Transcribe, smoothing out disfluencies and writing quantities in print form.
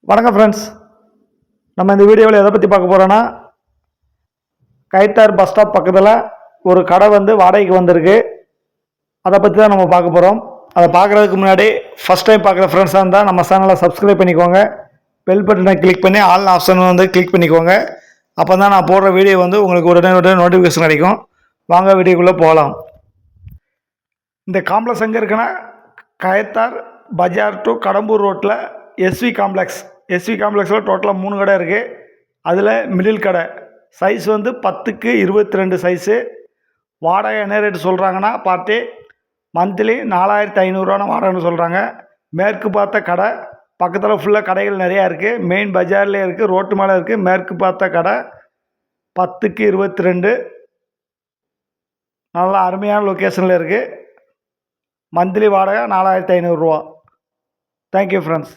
வணக்கம் ஃப்ரெண்ட்ஸ். நம்ம இந்த வீடியோவில் எதை பற்றி பார்க்க போகிறோன்னா, கயத்தார் பஸ் ஸ்டாப் பக்கத்தில் ஒரு கடை வாடகைக்கு வந்திருக்கு. அதை பற்றி தான் நம்ம பார்க்க போகிறோம். அதை பார்க்குறதுக்கு முன்னாடி ஃபஸ்ட் டைம் பார்க்குற ஃப்ரெண்ட்ஸாக இருந்தால் நம்ம சேனலை சப்ஸ்கிரைப் பண்ணிக்கோங்க. பெல் பட்டனை கிளிக் பண்ணி ஆல் ஆப்ஷன் கிளிக் பண்ணிக்கோங்க. அப்போ தான் நான் போடுற வீடியோ உங்களுக்கு உடனே நோட்டிஃபிகேஷன் கிடைக்கும். வாங்க வீடியோக்குள்ளே போகலாம். இந்த காம்ப்ளெக்ஸ் எங்கே இருக்குன்னா, கயத்தார் பஜார் டு கடம்பூர் ரோட்டில் எஸ்வி காம்ப்ளெக்ஸில் டோட்டலாக 3 கடை இருக்குது. அதில் மிடில் கடை சைஸ் 10க்கு 22 சைஸு. வாடகை என்ன ரேட்டு சொல்கிறாங்கன்னா, பார்ட்டி மந்த்லி 4500 வாடகைன்னு சொல்கிறாங்க. மேற்கு பார்த்த கடை பக்கத்தில் ஃபுல்லாக கடைகள் நிறையா இருக்குது. மெயின் பஜார்லேயே இருக்குது, ரோட்டு மேலே இருக்குது. மேற்கு பார்த்த கடை 10க்கு 22 நல்லா அருமையான லொக்கேஷனில் இருக்குது. மந்த்லி வாடகை 4500 ரூபா. Thank you friends.